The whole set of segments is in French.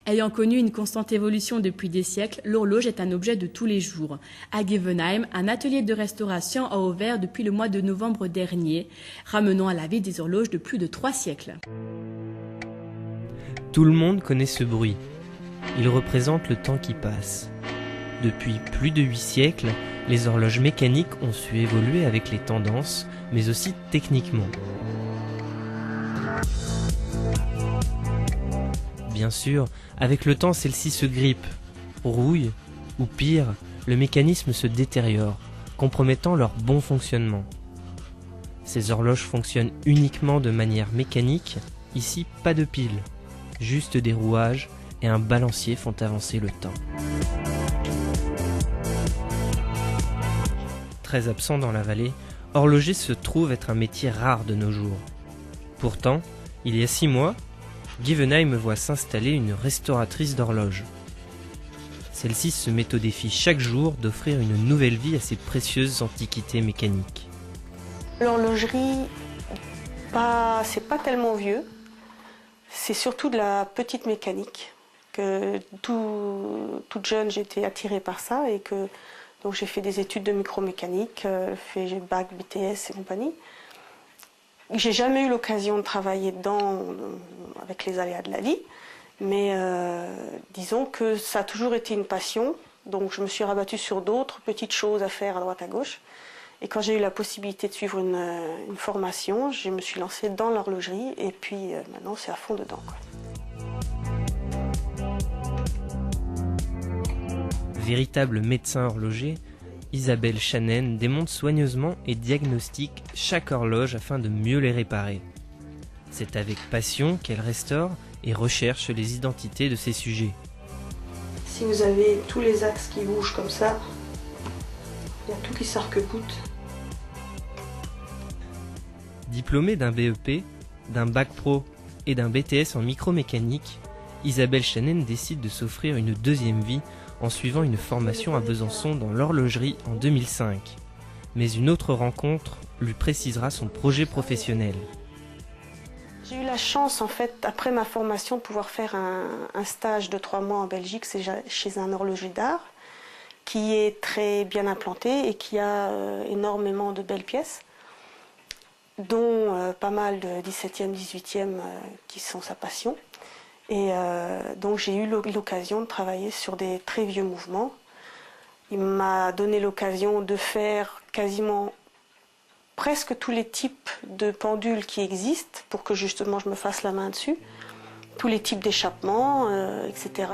Ayant connu une constante évolution depuis des siècles, l'horloge est un objet de tous les jours. À Gevenheim, un atelier de restauration a ouvert depuis le mois de novembre dernier, ramenant à la vie des horloges de plus de 3 siècles. Tout le monde connaît ce bruit. Il représente le temps qui passe. Depuis plus de 8 siècles, les horloges mécaniques ont su évoluer avec les tendances, mais aussi techniquement. Bien sûr, avec le temps, celle-ci se grippe, rouille, ou pire, le mécanisme se détériore, compromettant leur bon fonctionnement. Ces horloges fonctionnent uniquement de manière mécanique, ici pas de piles, juste des rouages et un balancier font avancer le temps. Très absent dans la vallée, horloger se trouve être un métier rare de nos jours. Pourtant, il y a 6 mois, Gevenheim voit s'installer une restauratrice d'horloges. Celle-ci se met au défi chaque jour d'offrir une nouvelle vie à ces précieuses antiquités mécaniques. L'horlogerie, c'est pas tellement vieux, c'est surtout de la petite mécanique. Que toute jeune, j'étais attirée par ça et donc j'ai fait des études de micromécanique, j'ai bac, BTS et compagnie. J'ai jamais eu l'occasion de travailler dedans avec les aléas de la vie, mais disons que ça a toujours été une passion, donc je me suis rabattue sur d'autres petites choses à faire à droite à gauche. Et quand j'ai eu la possibilité de suivre une formation, je me suis lancée dans l'horlogerie et puis maintenant c'est à fond dedans, quoi. Véritable médecin horloger, Isabelle Chanen démonte soigneusement et diagnostique chaque horloge afin de mieux les réparer. C'est avec passion qu'elle restaure et recherche les identités de ses sujets. Si vous avez tous les axes qui bougent comme ça, il y a tout qui s'arc-boute. Diplômée d'un BEP, d'un bac pro et d'un BTS en micromécanique, Isabelle Chanen décide de s'offrir une deuxième vie en suivant une formation à Besançon dans l'horlogerie en 2005. Mais une autre rencontre lui précisera son projet professionnel. J'ai eu la chance, en fait, après ma formation, de pouvoir faire un stage de 3 mois en Belgique, c'est chez un horloger d'art, qui est très bien implanté et qui a énormément de belles pièces, dont pas mal de 17e, 18e qui sont sa passion. Et donc j'ai eu l'occasion de travailler sur des très vieux mouvements. Il m'a donné l'occasion de faire quasiment presque tous les types de pendules qui existent pour que justement je me fasse la main dessus, tous les types d'échappements, etc.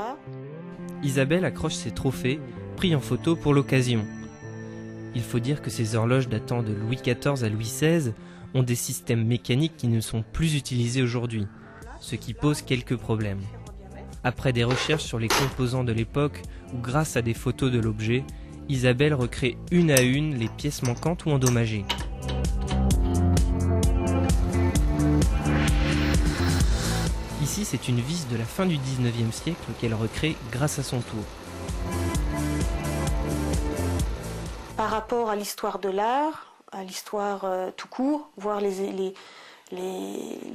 Isabelle accroche ses trophées, pris en photo pour l'occasion. Il faut dire que ces horloges datant de Louis XIV à Louis XVI ont des systèmes mécaniques qui ne sont plus utilisés aujourd'hui, ce qui pose quelques problèmes. Après des recherches sur les composants de l'époque ou grâce à des photos de l'objet, Isabelle recrée une à une les pièces manquantes ou endommagées. Ici, c'est une vis de la fin du 19e siècle qu'elle recrée grâce à son tour. Par rapport à l'histoire de l'art, à l'histoire tout court, voir les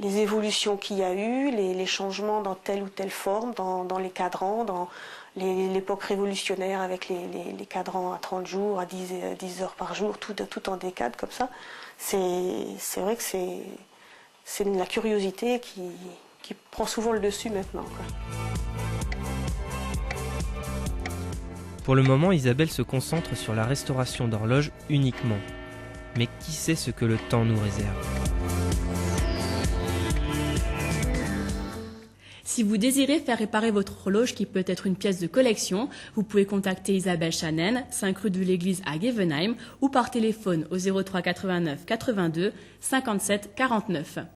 évolutions qu'il y a eu, les changements dans telle ou telle forme, dans les cadrans, dans l'époque révolutionnaire avec les cadrans à 30 jours, à 10 heures par jour, tout en décade comme ça. C'est vrai que c'est la curiosité qui prend souvent le dessus maintenant, quoi. Pour le moment, Isabelle se concentre sur la restauration d'horloges uniquement. Mais qui sait ce que le temps nous réserve ? Si vous désirez faire réparer votre horloge qui peut être une pièce de collection, vous pouvez contacter Isabelle Chanen, 5 rue de l'Église à Gevenheim, ou par téléphone au 03 89 82 57 49.